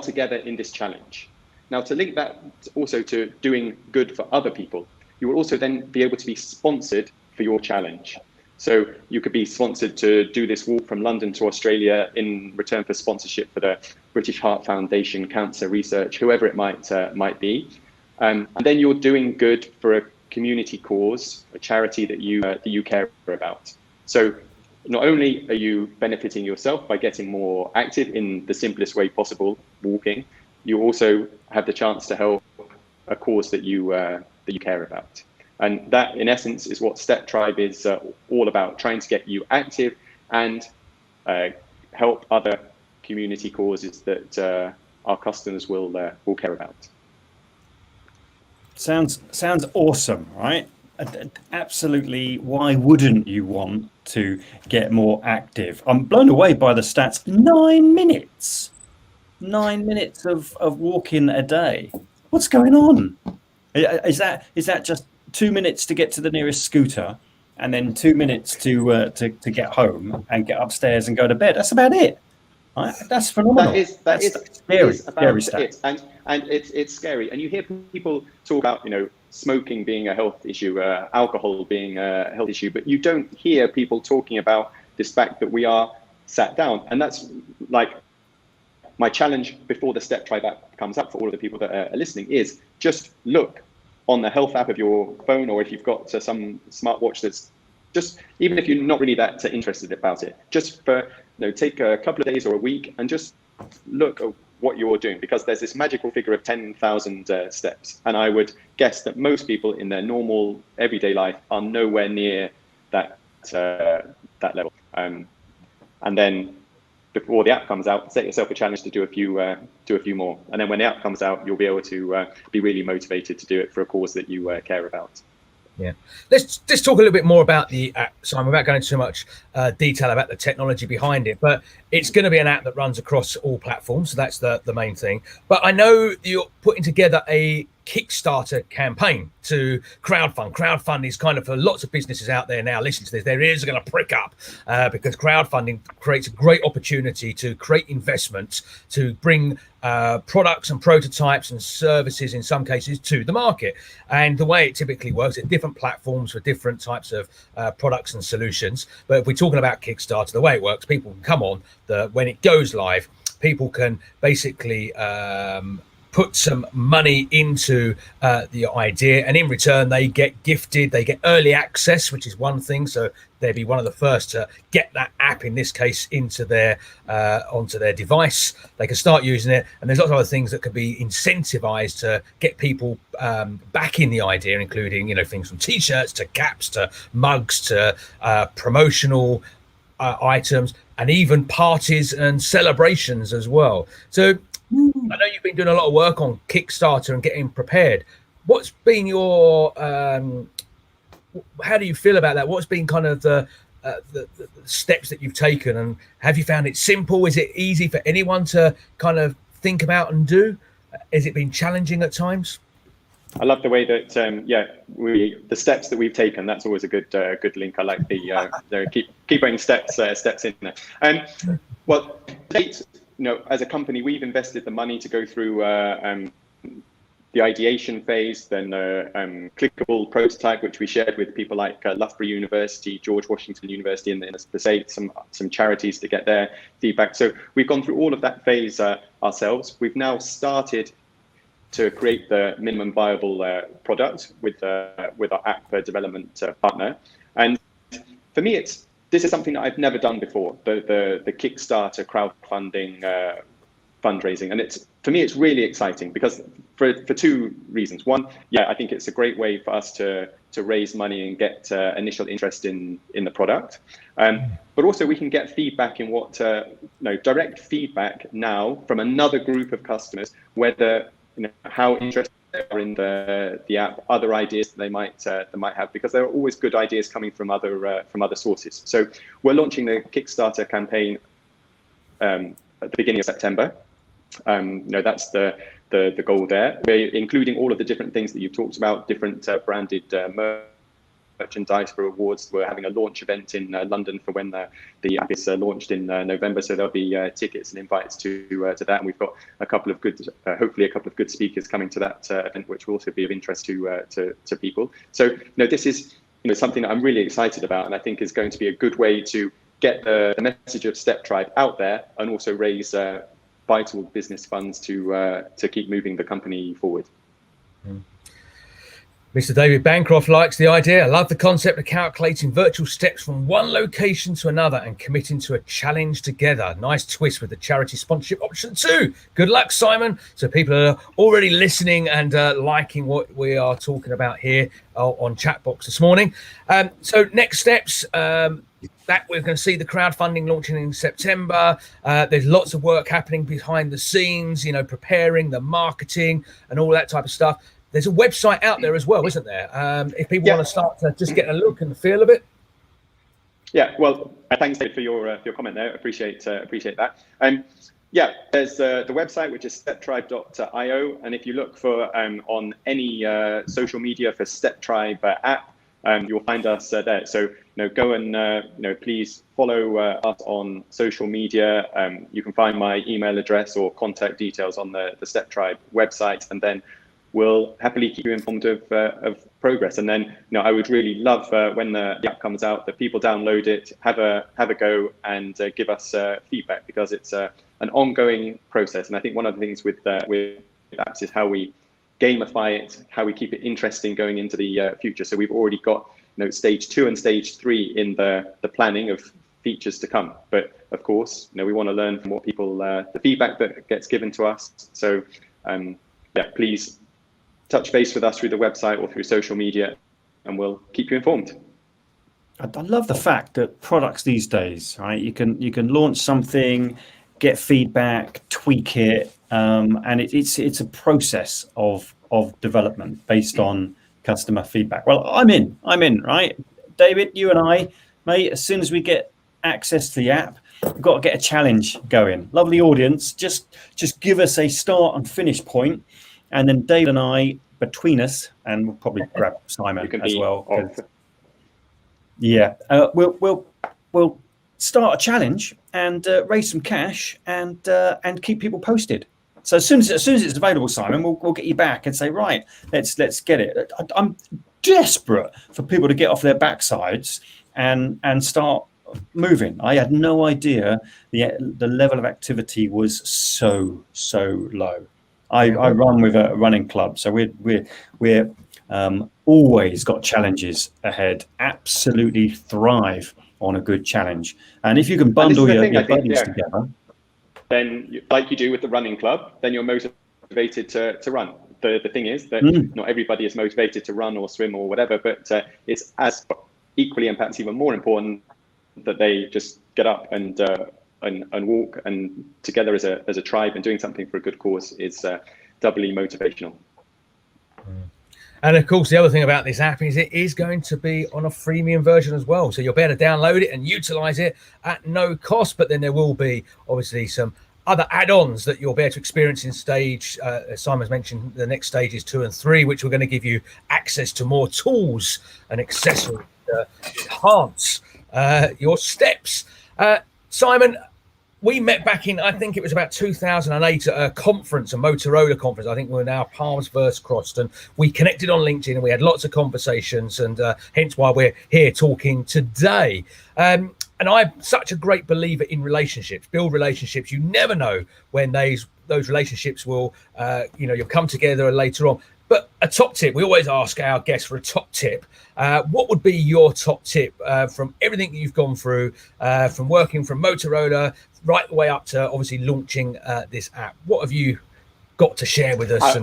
together in this challenge. Now, to link that also to doing good for other people, you will also then be able to be sponsored for your challenge. So you could be sponsored to do this walk from London to Australia in return for sponsorship for the British Heart Foundation, cancer research, whoever it might be. And then you're doing good for a community cause, a charity that you care about. So not only are you benefiting yourself by getting more active in the simplest way possible, walking, you also have the chance to help a cause that you care about. And that, in essence, is what StepTribe is all about, trying to get you active and help other community causes that our customers will care about. Sounds awesome, right? Absolutely. Why wouldn't you want to get more active? I'm blown away by the stats. 9 minutes. 9 minutes of walking a day. What's going on? Is that just 2 minutes to get to the nearest scooter, and then 2 minutes to get home and get upstairs and go to bed? That's about it. Right? That's phenomenal. That is scary. Scary Scary and it's scary. And you hear people talk about smoking being a health issue, alcohol being a health issue, but you don't hear people talking about this fact that we are sat down. And that's like my challenge before the StepTribe app comes up for all of the people that are listening is just look on the health app of your phone, or if you've got some smartwatch that's just even if you're not really that interested about it, just for take a couple of days or a week and just look at what you're doing, because there's this magical figure of 10,000 steps, and I would guess that most people in their normal everyday life are nowhere near that level. And then before the app comes out, set yourself a challenge to do a few more, and then when the app comes out, you'll be able to be really motivated to do it for a cause that you care about. Yeah, let's just talk a little bit more about the app, Simon, without going into too much detail about the technology behind it. But it's going to be an app that runs across all platforms, so that's the main thing. But I know you're putting together a Kickstarter campaign to crowdfund. Crowdfund is kind of, for lots of businesses out there now listening to this, their ears are going to prick up because crowdfunding creates a great opportunity to create investments, to bring products and prototypes and services in some cases to the market. And the way it typically works at different platforms for different types of products and solutions. But if we're talking about Kickstarter, the way it works, people can come on, when it goes live, people can basically put some money into the idea, and in return they get gifted, they get early access, which is one thing, so they'd be one of the first to get that app, in this case, into their onto their device. They can start using it, and there's lots of other things that could be incentivized to get people back in the idea, including things from t-shirts to caps to mugs to promotional items, and even parties and celebrations as well. So I know you've been doing a lot of work on Kickstarter and getting prepared. What's been your how do you feel about that? What's been kind of the steps that you've taken, and have you found it simple? Is it easy for anyone to kind of think about and do? Has it been challenging at times? I love the way that the steps that we've taken. That's always a good link. I like the keep putting steps in there. Well, as a company, we've invested the money to go through the ideation phase, then clickable prototype, which we shared with people like Loughborough University, George Washington University, and the States, some charities to get their feedback. So we've gone through all of that phase ourselves. We've now started to create the minimum viable product with our app development partner. And for me, this is something that I've never done before, the Kickstarter crowdfunding fundraising. And for me, it's really exciting because for two reasons. One, I think it's a great way for us to raise money and get initial interest in the product. But also we can get feedback in direct feedback now from another group of customers, whether how interested they are in the app, other ideas that they might have, because there are always good ideas coming from other sources. So we're launching the Kickstarter campaign at the beginning of September. That's the goal there. We're including all of the different things that you've talked about, different branded merchandise for awards. We're having a launch event in London for when the app is launched in November. So there'll be tickets and invites to that. And we've got a couple of good, hopefully a couple of good speakers coming to that event, which will also be of interest to people. So this is something that I'm really excited about, and I think is going to be a good way to get the message of StepTribe out there, and also raise vital business funds to keep moving the company forward. Mr. David Bancroft likes the idea. I love the concept of calculating virtual steps from one location to another and committing to a challenge together. Nice twist with the charity sponsorship option too. Good luck, Simon. So people are already listening and liking what we are talking about here on ChatBox this morning. So next steps, that we're going to see the crowdfunding launching in September. There's lots of work happening behind the scenes, preparing the marketing and all that type of stuff. There's a website out there as well, isn't there? If people want to start to just get a look and feel of it. Yeah, well, thanks Dave, for your comment there. Appreciate that. There's the website, which is StepTribe.io, and if you look for on any social media for StepTribe app, you'll find us there. So go and please follow us on social media. You can find my email address or contact details on the StepTribe website, and then we'll happily keep you informed of progress. And then I would really love when the app comes out that people download it, have a go, and give us feedback, because it's an ongoing process. And I think one of the things with apps is how we gamify it, how we keep it interesting going into the future. So we've already got stage 2 and stage 3 in the planning of features to come. But of course, we want to learn from what people, the feedback that gets given to us. So please touch base with us through the website or through social media, and we'll keep you informed. I love the fact that products these days, right? You can launch something, get feedback, tweak it, and it's a process of development based on customer feedback. Well, I'm in, right? David, you and I, mate, as soon as we get access to the app, we've got to get a challenge going. Lovely audience, just give us a start and finish point, and then David and I, between us, and we'll probably grab Simon as well. Yeah, we'll start a challenge and raise some cash and keep people posted. So as soon as it's available, Simon, we'll get you back and say, right, let's get it. I'm desperate for people to get off their backsides and start moving. I had no idea the level of activity was so low. I run with a running club, so we're always got challenges ahead. Absolutely thrive on a good challenge, and if you can bundle your buddies together, then like you do with the running club, then you're motivated to run. The thing is that not everybody is motivated to run or swim or whatever, but it's as equally and perhaps even more important that they just get up and walk, and together as a tribe and doing something for a good cause is doubly motivational. And of course, the other thing about this app is it is going to be on a freemium version as well. So you'll be able to download it and utilize it at no cost. But then there will be obviously some other add-ons that you'll be able to experience in stage. As Simon's mentioned, the next stage is 2 and 3, which we're going to give you access to more tools and accessories to enhance your steps. Simon, we met back in, I think it was about 2008 at a conference, a Motorola conference. I think we're now paths first crossed, and we connected on LinkedIn and we had lots of conversations, and hence why we're here talking today. And I'm such a great believer in relationships. Build relationships. You never know when those relationships will, you'll come together later on. But a top tip, we always ask our guests for a top tip. What would be your top tip from everything that you've gone through, from working from Motorola right the way up to obviously launching this app? What have you got to share with us?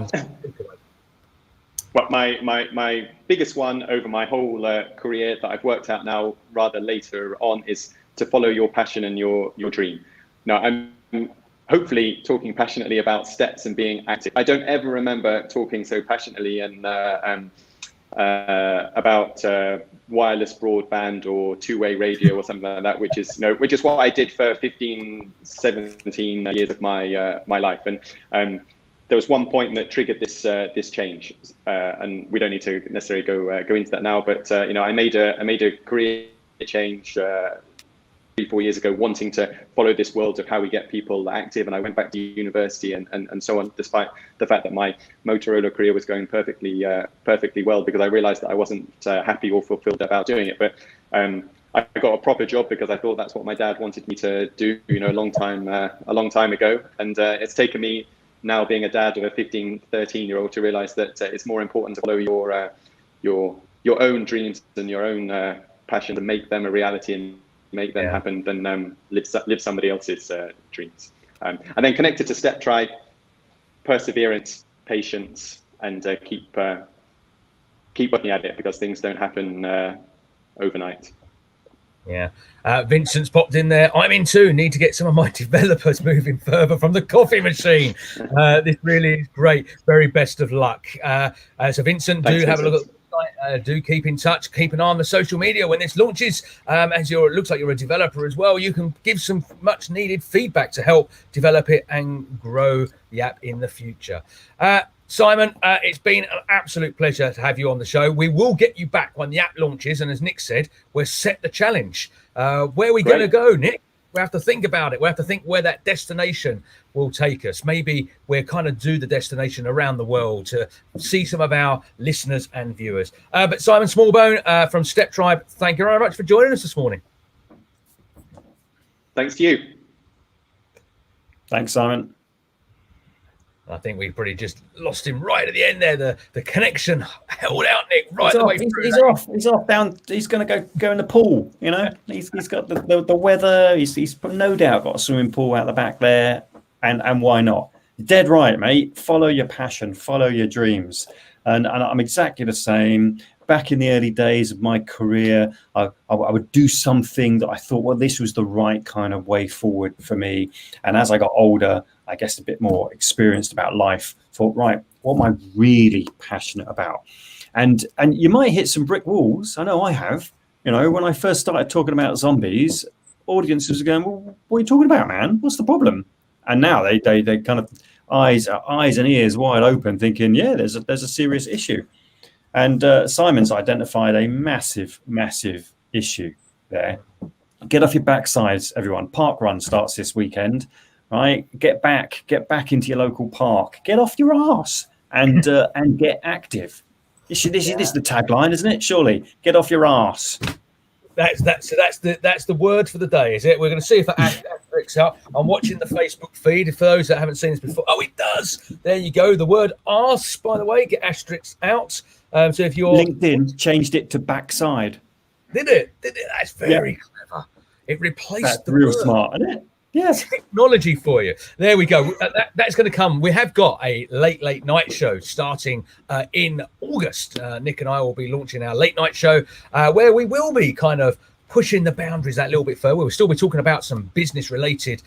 Well, my biggest one over my whole career that I've worked out now rather later on is to follow your passion and your dream. Now, I'm hopefully talking passionately about steps and being active. I don't ever remember talking so passionately and about wireless broadband or two-way radio or something like that, which is what I did for 15, 17 years of my life. And there was one point that triggered this change, and we don't need to necessarily go into that now. But I made a career change 3-4 years ago, wanting to follow this world of how we get people active, and I went back to university and so on, despite the fact that my Motorola career was going perfectly well, because I realized that I wasn't happy or fulfilled about doing it. But I got a proper job because I thought that's what my dad wanted me to do, a long time ago, and it's taken me now, being a dad of a 15, 13-year-old, to realize that it's more important to follow your own dreams and your own passion, to make them a reality and make them happen, than live somebody else's dreams. And then connected to StepTribe, perseverance, patience, and keep working at it, because things don't happen overnight. Yeah. Vincent's popped in there. I'm in too. Need to get some of my developers moving further from the coffee machine. This really is great. Very best of luck. So Vincent, Thanks, have a look at the website. Do keep in touch. Keep an eye on the social media when this launches. As it looks like you're a developer as well, you can give some much needed feedback to help develop it and grow the app in the future. Simon, it's been an absolute pleasure to have you on the show. We will get you back when the app launches. And as Nick said, we'll set the challenge. Where are we going to go, Nick? We have to think about it. We have to think where that destination will take us. Maybe we'll kind of do the destination around the world to see some of our listeners and viewers. But Simon Smallbone from StepTribe, thank you very much for joining us this morning. Thanks to you. Thanks, Simon. I think we pretty just lost him right at the end there. The connection held out, Nick, right the way through. He's off. He's off down. He's going to go in the pool. You know, he's got the weather. He's no doubt got a swimming pool out the back there, and why not? Dead right, mate. Follow your passion. Follow your dreams. And I'm exactly the same. Back in the early days of my career, I would do something that I thought, well, this was the right kind of way forward for me. And as I got older, I guess a bit more experienced about life, thought, right, what am I really passionate about? And you might hit some brick walls. I know I have. You know, when I first started talking about zombies, audiences are going, well, what are you talking about, man? What's the problem? And now they kind of eyes and ears wide open, thinking, yeah, there's a serious issue. And Simon's identified a massive issue there. Get off your backsides, everyone. Park run starts this weekend, right? Get back into your local park. Get off your arse and get active. This is the tagline, isn't it? Surely, get off your arse. That's the word for the day, is it? We're going to see if that asterisks up. I'm watching the Facebook feed. For those that haven't seen this before, oh, it does. There you go. The word arse, by the way, get asterisks out. So if you're LinkedIn changed it to backside. Did it? That's very clever. It replaced the real word. Smart, isn't it? Yes. Technology for you. There we go. That's going to come. We have got a late night show starting in August. Nick and I will be launching our late night show where we will be kind of pushing the boundaries that little bit further. We'll still be talking about some business related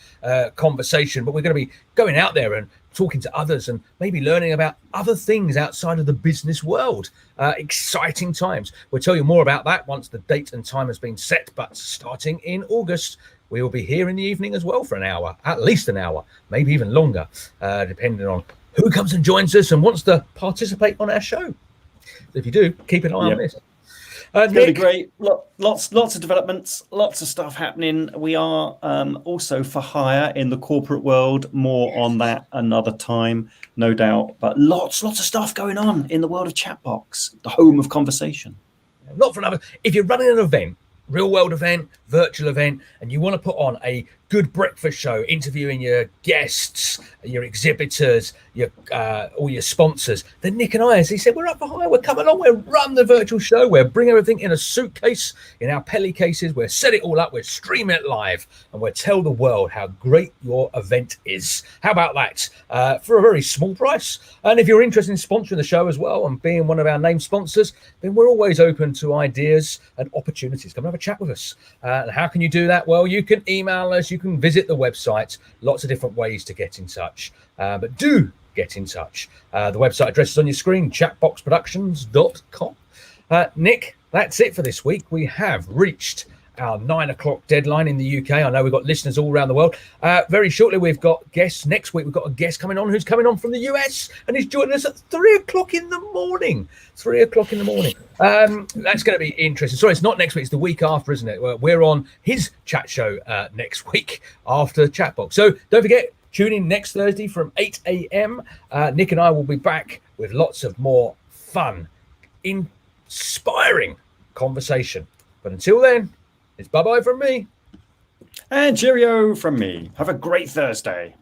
conversation, but we're going to be going out there and talking to others and maybe learning about other things outside of the business world. Exciting times. We'll tell you more about that once the date and time has been set, but starting in August, we will be here in the evening as well for an hour, at least an hour, maybe even longer, depending on who comes and joins us and wants to participate on our show. So if you do, keep an eye on this. It's going to be great. Lots of developments, lots of stuff happening. We are also for hire in the corporate world. More on that another time, no doubt. But lots of stuff going on in the world of ChatBox, the home of conversation. Not for another. If you're running an event, real world event, virtual event, and you want to put on a good breakfast show, interviewing your guests, your exhibitors, all your sponsors, then Nick and I, as he said, we're up for hire, we're coming on, we'll run the virtual show, we'll bring everything in a suitcase, in our Pelly cases, we'll set it all up, we'll stream it live, and we'll tell the world how great your event is. How about that? For a very small price. And if you're interested in sponsoring the show as well and being one of our named sponsors, then we're always open to ideas and opportunities. Come and have a chat with us. And how can you do that? Well, you can email us, you can visit the website, lots of different ways to get in touch. But do get in touch. The website address is on your screen, chatboxproductions.com. Nick, that's it for this week. We have reached our 9 o'clock deadline in the UK. I know we've got listeners all around the world. Very shortly, we've got guests. Next week, we've got a guest coming on who's coming on from the US, and he's joining us at 3 o'clock in the morning. 3 o'clock in the morning. That's going to be interesting. Sorry, it's not next week. It's the week after, isn't it? We're on his chat show next week after ChatBox. So don't forget, tune in next Thursday from 8 a.m. Nick and I will be back with lots of more fun, inspiring conversation. But until then, it's bye-bye from me. And cheerio from me. Have a great Thursday.